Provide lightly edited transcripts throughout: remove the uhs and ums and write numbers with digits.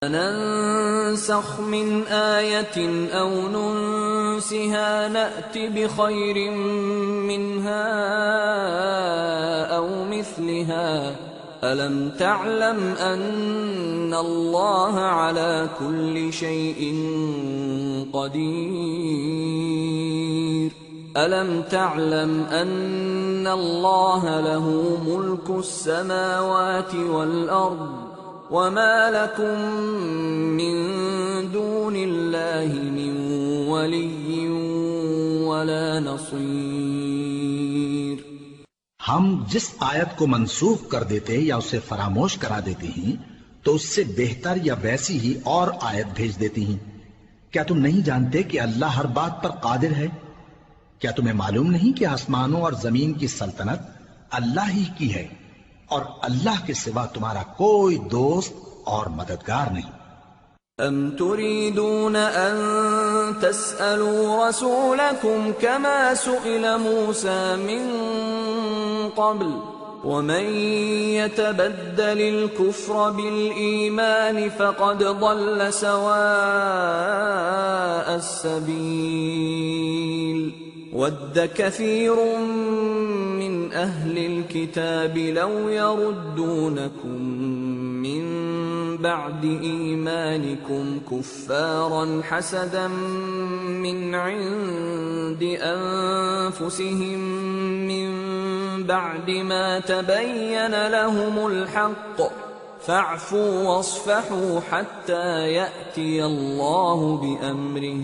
ننسخ من آية أو ننسها نأت بخير منها أو مثلها ألم تعلم أن الله على كل شيء قدير ألم تعلم أن الله له ملك السماوات والأرض وما لكم من دون الله من ولي ولا نصير۔ ہم جس آیت کو منسوخ کر دیتے یا اسے فراموش کرا دیتے ہیں تو اس سے بہتر یا ویسی ہی اور آیت بھیج دیتی ہیں۔ کیا تم نہیں جانتے کہ اللہ ہر بات پر قادر ہے؟ کیا تمہیں معلوم نہیں کہ آسمانوں اور زمین کی سلطنت اللہ ہی کی ہے اور اللہ کے سوا تمہارا کوئی دوست اور مددگار نہیں؟ ام تريدون ان تسألوا رسولكم كما سئل موسى من قبل ومن يتبدل الكفر بالإيمان فقد ضل سواء السبيل ود كثير من أهل الكتاب لو يردونكم من بعد إيمانكم كفارا حسدا من عند أنفسهم من بعد ما تبين لهم الحق فاعفوا واصفحوا حتى يأتي الله بأمره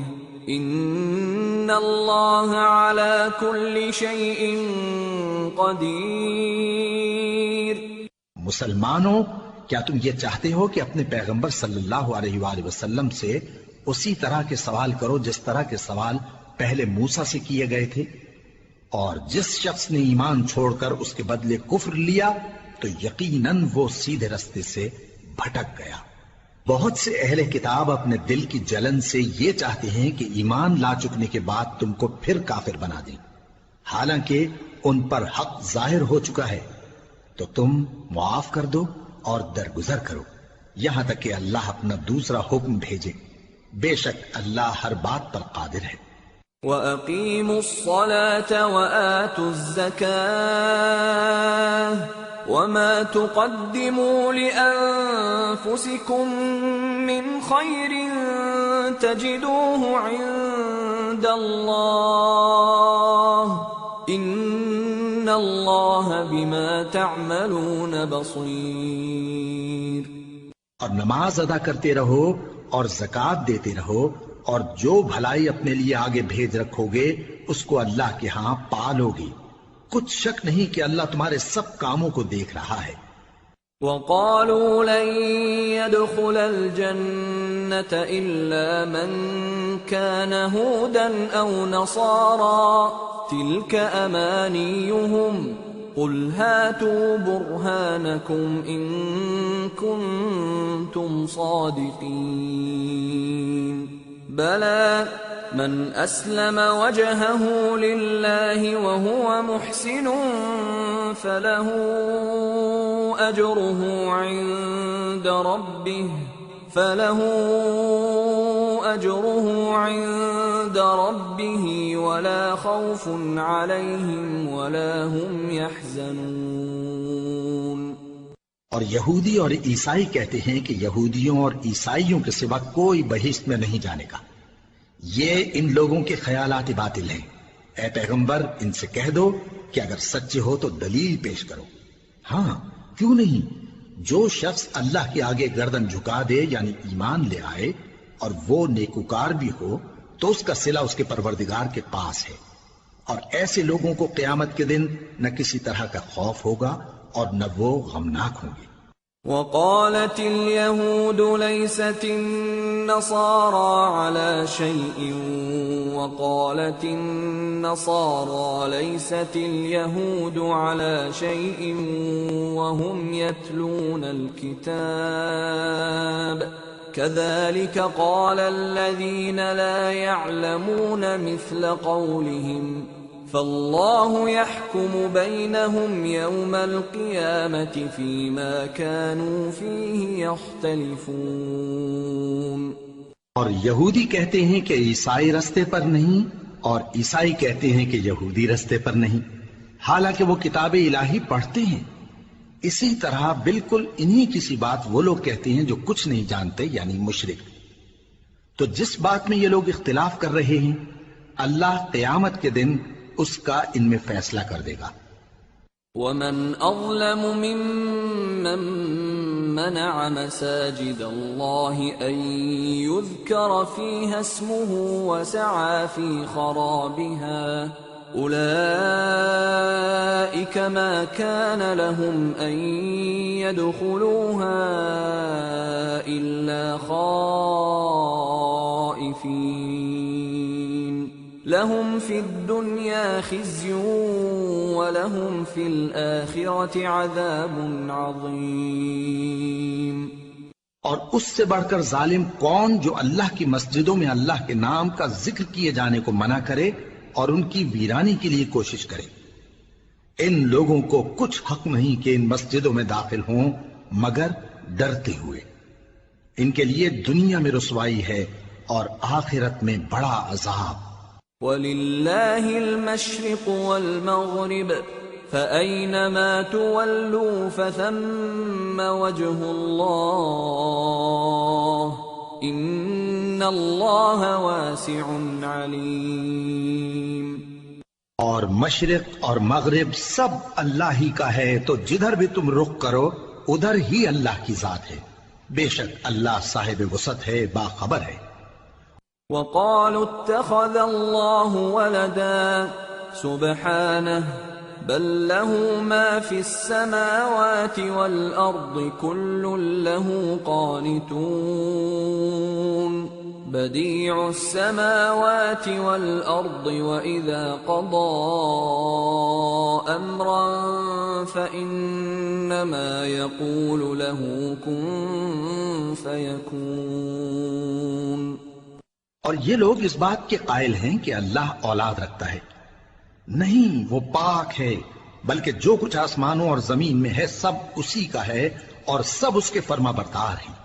ان اللہ علی کل شیء قدیر۔ مسلمانوں، کیا تم یہ چاہتے ہو کہ اپنے پیغمبر صلی اللہ علیہ وآلہ وسلم سے اسی طرح کے سوال کرو جس طرح کے سوال پہلے موسیٰ سے کیے گئے تھے؟ اور جس شخص نے ایمان چھوڑ کر اس کے بدلے کفر لیا تو یقیناً وہ سیدھے رستے سے بھٹک گیا۔ بہت سے اہل کتاب اپنے دل کی جلن سے یہ چاہتے ہیں کہ ایمان لا چکنے کے بعد تم کو پھر کافر بنا دیں، حالانکہ ان پر حق ظاہر ہو چکا ہے، تو تم معاف کر دو اور درگزر کرو یہاں تک کہ اللہ اپنا دوسرا حکم بھیجے۔ بے شک اللہ ہر بات پر قادر ہے۔ وَأَقِيمُوا الصَّلَاةَ وَآتُوا الزَّكَاةَ وَمَا تُقَدِّمُوا لِأَنفُسِكُم مِّنْ خَيْرٍ تَجِدُوهُ عِندَ اللَّهِ إِنَّ اللَّهَ بِمَا تَعْمَلُونَ بَصِيرٌ۔ اور نماز ادا کرتے رہو اور زکوٰۃ دیتے رہو، اور جو بھلائی اپنے لیے آگے بھیج رکھو گے اس کو اللہ کے ہاں پالو گے۔ کچھ شک نہیں کہ اللہ تمہارے سب کاموں کو دیکھ رہا ہے۔ وَقَالُوا لَن يَدْخُلَ الْجَنَّةَ إِلَّا مَن كَانَ هُودًا أَوْ نَصَارَىٰ تِلْكَ أَمَانِيُّهُمْ قُلْ هَاتُوا بُرْهَانَكُمْ إِن كُنتُمْ صَادِقِينَ بَلَىٰ من أسلم وجهه لله وهو محسن فله أجره عند ربه ولا خوف عليهم ولا هم يحزنون۔ اور یہودی اور عیسائی کہتے ہیں کہ یہودیوں اور عیسائیوں کے سوا کوئی بہشت میں نہیں جانے کا۔ یہ ان لوگوں کے خیالات باطل ہیں۔ اے پیغمبر، ان سے کہہ دو کہ اگر سچے ہو تو دلیل پیش کرو۔ ہاں کیوں نہیں، جو شخص اللہ کے آگے گردن جھکا دے یعنی ایمان لے آئے اور وہ نیکوکار بھی ہو تو اس کا صلہ اس کے پروردگار کے پاس ہے، اور ایسے لوگوں کو قیامت کے دن نہ کسی طرح کا خوف ہوگا اور نہ وہ غمناک ہوں گے۔ وقالت اليهود ليست النصارى على شيء وقالت النصارى ليست اليهود على شيء وهم يتلون الكتاب كذلك قال الذين لا يعلمون مثل قولهم فالله يحكم بينهم يوم القيامة فيما كانوا فيه يختلفون. اور یہودی کہتے ہیں کہ عیسائی رستے پر نہیں، اور عیسائی کہتے ہیں کہ یہودی رستے پر نہیں، حالانکہ وہ کتاب الہی پڑھتے ہیں. اسی طرح بالکل انہی کسی بات وہ لوگ کہتے ہیں جو کچھ نہیں جانتے، یعنی مشرک. تو جس بات میں یہ لوگ اختلاف کر رہے ہیں، اللہ قیامت کے دن اس کا ان میں فیصلہ کر دے گا. ومن أظلم ممن منع مساجد الله أن يذكر فيها اسمه وسعى في خرابها أولئك ما كان لهم أن يدخلوها إلا خائفين لهم في الدنيا خزي ولهم في الآخرة عذاب عظيم. اور اس سے بڑھ کر ظالم کون جو اللہ کی مسجدوں میں اللہ کے نام کا ذکر کیے جانے کو منع کرے اور ان کی ویرانی کے لیے کوشش کرے. ان لوگوں کو کچھ حق نہیں کہ ان مسجدوں میں داخل ہوں مگر ڈرتے ہوئے. ان کے لیے دنیا میں رسوائی ہے اور آخرت میں بڑا عذاب. وَلِلَّهِ الْمَشْرِقُ وَالْمَغْرِبُ فَأَيْنَمَا تُوَلُّوا فَثَمَّ وَجْهُ اللَّهِ إِنَّ اللَّهَ وَاسِعٌ عَلِيمٌ. اور مشرق اور مغرب سب اللہ ہی کا ہے، تو جدھر بھی تم رخ کرو ادھر ہی اللہ کی ذات ہے. بے شک اللہ صاحب وسعت ہے، باخبر ہے. وقالوا اتخذ الله ولدا سبحانه بل له ما في السماوات والأرض كل له قانتون بديع السماوات والأرض وإذا قضى أمرا فإنما يقول له كن فيكون. اور یہ لوگ اس بات کے قائل ہیں کہ اللہ اولاد رکھتا ہے. نہیں، وہ پاک ہے، بلکہ جو کچھ آسمانوں اور زمین میں ہے سب اسی کا ہے اور سب اس کے فرما بردار ہیں.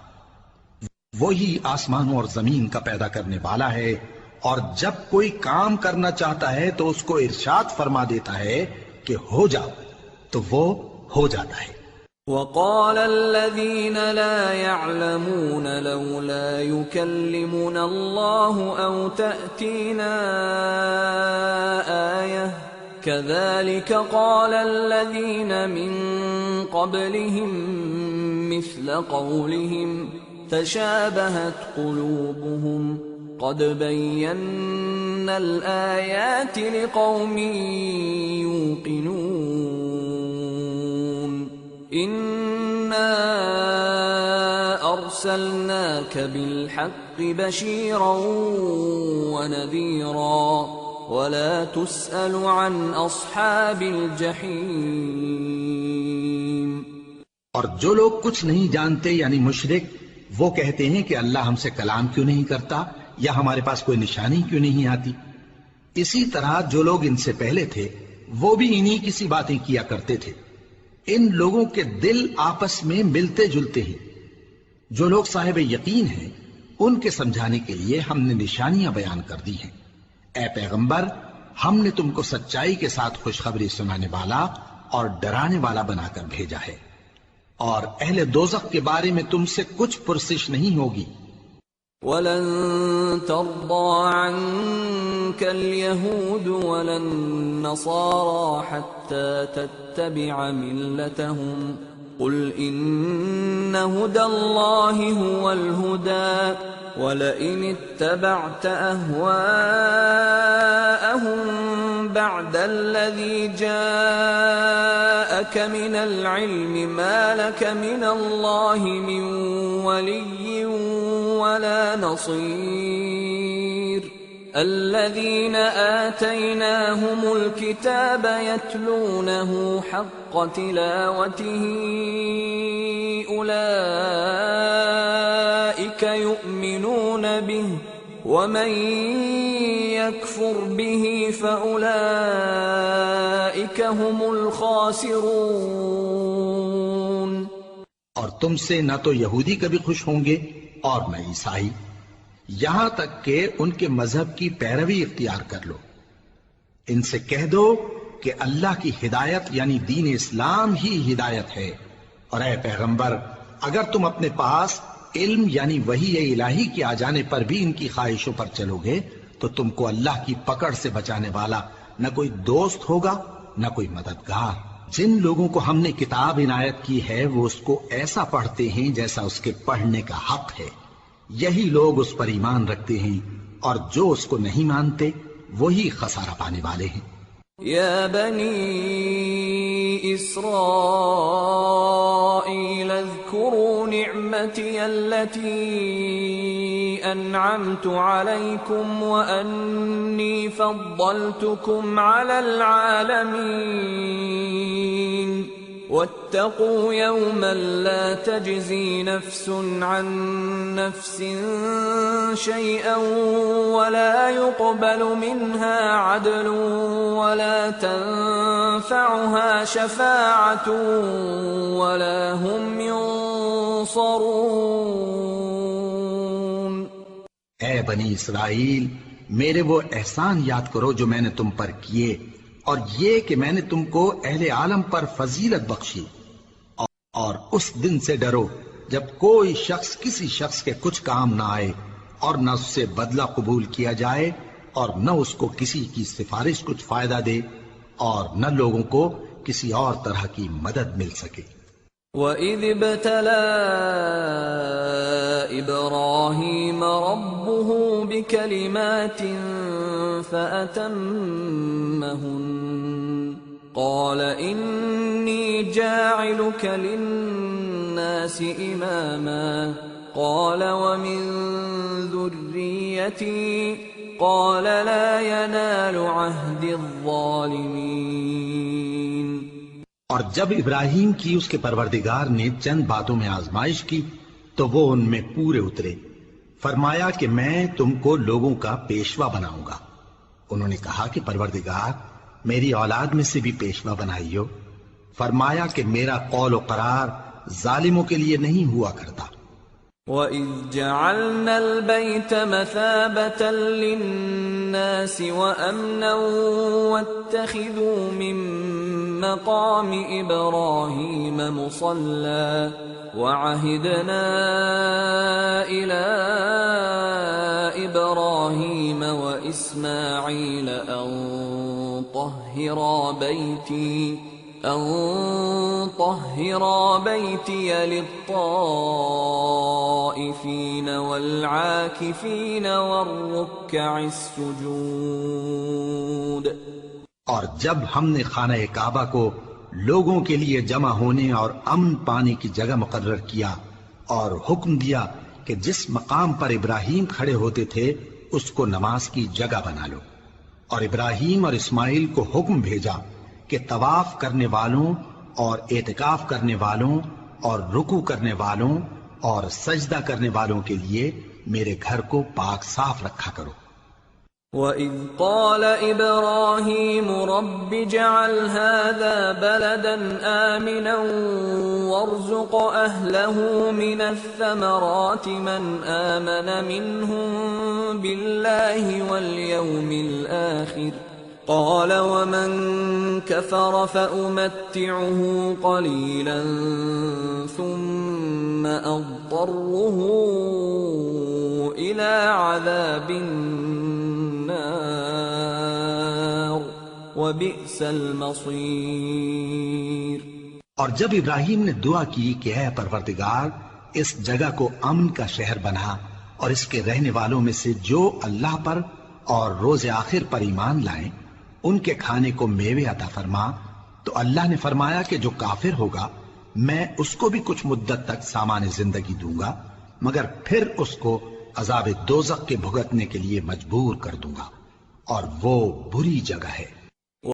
وہی آسمانوں اور زمین کا پیدا کرنے والا ہے، اور جب کوئی کام کرنا چاہتا ہے تو اس کو ارشاد فرما دیتا ہے کہ ہو جاؤ، تو وہ ہو جاتا ہے. وقال الذين لا يعلمون لولا يكلمنا الله أو تأتينا آية كذلك قال الذين من قبلهم مثل قولهم تشابهت قلوبهم قد بينا الآيات لقوم يوقنون. إنا أرسلناك بالحق بشيرا ونذيرا ولا تسأل عن أصحاب الجحيم. اور جو لوگ کچھ نہیں جانتے یعنی مشرک، وہ کہتے ہیں کہ اللہ ہم سے کلام کیوں نہیں کرتا یا ہمارے پاس کوئی نشانی کیوں نہیں آتی. اسی طرح جو لوگ ان سے پہلے تھے وہ بھی انہی کسی باتیں کیا کرتے تھے. ان لوگوں کے دل آپس میں ملتے جلتے ہیں. جو لوگ صاحب یقین ہیں ان کے سمجھانے کے لیے ہم نے نشانیاں بیان کر دی ہیں. اے پیغمبر، ہم نے تم کو سچائی کے ساتھ خوشخبری سنانے والا اور ڈرانے والا بنا کر بھیجا ہے. اور اہل دوزخ کے بارے میں تم سے کچھ پرسش نہیں ہوگی. وَلَن تَرْضَىٰ عَنكَ الْيَهُودُ وَلَا النَّصَارَىٰ حَتَّىٰ تَتَّبِعَ مِلَّتَهُمْ قُلْ إِنَّ هُدَى اللَّهِ هُوَ الْهُدَىٰ وَلَئِنِ اتَّبَعْتَ أَهْوَاءَهُم بَعْدَ الَّذِي جَاءَكَ مِنَ الْعِلْمِ مَا لَكَ مِنَ اللَّهِ مِن وَلِيٍّ ولا نصير. الذين آتيناهم الكتاب يتلونه حق تلاوته أولئك يؤمنون به ومن يكفر به فأولئك هم الخاسرون. اور تم سے نہ تو یہودی کبھی خوش ہوں گے اور نہ عیسائی، یہاں تک کہ ان کے مذہب کی پیروی اختیار کر لو. ان سے کہہ دو کہ اللہ کی ہدایت یعنی دین اسلام ہی ہدایت ہے، اور اے پیغمبر اگر تم اپنے پاس علم یعنی وحی الہی کے آ جانے پر بھی ان کی خواہشوں پر چلو گے تو تم کو اللہ کی پکڑ سے بچانے والا نہ کوئی دوست ہوگا نہ کوئی مددگار. جن لوگوں کو ہم نے کتاب عنایت کی ہے وہ اس کو ایسا پڑھتے ہیں جیسا اس کے پڑھنے کا حق ہے، یہی لوگ اس پر ایمان رکھتے ہیں، اور جو اس کو نہیں مانتے وہی خسارہ پانے والے ہیں. يا بني إسرائيل اذكروا نعمتي التي أنعمت عليكم وأني فضلتكم على العالمين. واتقوا يوما لا تجزي نفس عن نفس شيئا ولا يقبل منها عدل ولا تنفعها شفاعة ولا هم ينصرون. اے بنی اسرائیل، میرے وہ احسان یاد کرو جو میں نے تم پر کیے، اور یہ کہ میں نے تم کو اہل عالم پر فضیلت بخشی. اور اس دن سے ڈرو جب کوئی شخص کسی شخص کے کچھ کام نہ آئے، اور نہ اس سے بدلہ قبول کیا جائے، اور نہ اس کو کسی کی سفارش کچھ فائدہ دے، اور نہ لوگوں کو کسی اور طرح کی مدد مل سکے. وَإِذِ ابْتَلَى إِبْرَاهِيمَ رَبُّهُ بِكَلِمَاتٍ فَأَتَمَّهُنَّ قَالَ إِنِّي جَاعِلُكَ لِلنَّاسِ إِمَامًا قَالَ وَمِن ذُرِّيَّتِي قَالَ لَا يَنَالُ عَهْدِ الظَّالِمِينَ. اور جب ابراہیم کی اس کے پروردگار نے چند باتوں میں آزمائش کی تو وہ ان میں پورے اترے. فرمایا کہ میں تم کو لوگوں کا پیشوا بناؤں گا. انہوں نے کہا کہ پروردگار میری اولاد میں سے بھی پیشوا بنائیو. فرمایا کہ میرا قول و قرار ظالموں کے لیے نہیں ہوا کرتا. وَإِذْ جَعَلْنَا الْبَيْتَ مَثَابَةً لِلنَّاسِ وَأَمْنًا وَاتَّخِذُوا مِن مَّقَامِ إِبْرَاهِيمَ مُصَلًّى وَعَهِدْنَا إِلَىٰ إِبْرَاهِيمَ وَإِسْمَاعِيلَ أَن طَهِّرَا بَيْتِيَ لِلطَّائِفِينَ وَالْعَاكِفِينَ وَالرُّكَّعِ السُّجُودِ. اور جب ہم نے خانہ کعبہ کو لوگوں کے لیے جمع ہونے اور امن پانے کی جگہ مقرر کیا اور حکم دیا کہ جس مقام پر ابراہیم کھڑے ہوتے تھے اس کو نماز کی جگہ بنا لو، اور ابراہیم اور اسماعیل کو حکم بھیجا کہ طواف کرنے والوں اور اعتکاف کرنے والوں اور رکوع کرنے والوں اور سجدہ کرنے والوں کے لیے میرے گھر کو پاک صاف رکھا کرو. وَإِذْ قَالَ إِبْرَاهِيمُ رَبِّ اجْعَلْ هَٰذَا بَلَدًا آمِنًا وَارْزُقْ أَهْلَهُ مِنَ الثَّمَرَاتِ مَنْ آمَنَ مِنْهُم بِاللَّهِ وَالْيَوْمِ الْآخِرِ قَالَ وَمَن كَفَرَ فَأُمَتِّعُهُ قَلِيلًا ثُمَّ أَضْطَرُّهُ إِلَىٰ عَذَابِ النَّارِ وَبِئْسَ الْمَصِيرُ. اور جب ابراہیم نے دعا کی کہ اے پروردگار اس جگہ کو امن کا شہر بنا، اور اس کے رہنے والوں میں سے جو اللہ پر اور روز آخر پر ایمان لائیں ان کے کھانے کو میوے عطا فرما، تو اللہ نے فرمایا کہ جو کافر ہوگا میں اس کو بھی کچھ مدت تک سامان زندگی دوں گا، مگر پھر اس کو عذاب دوزخ کے بھگتنے کے لیے مجبور کر دوں گا، اور وہ بری جگہ ہے.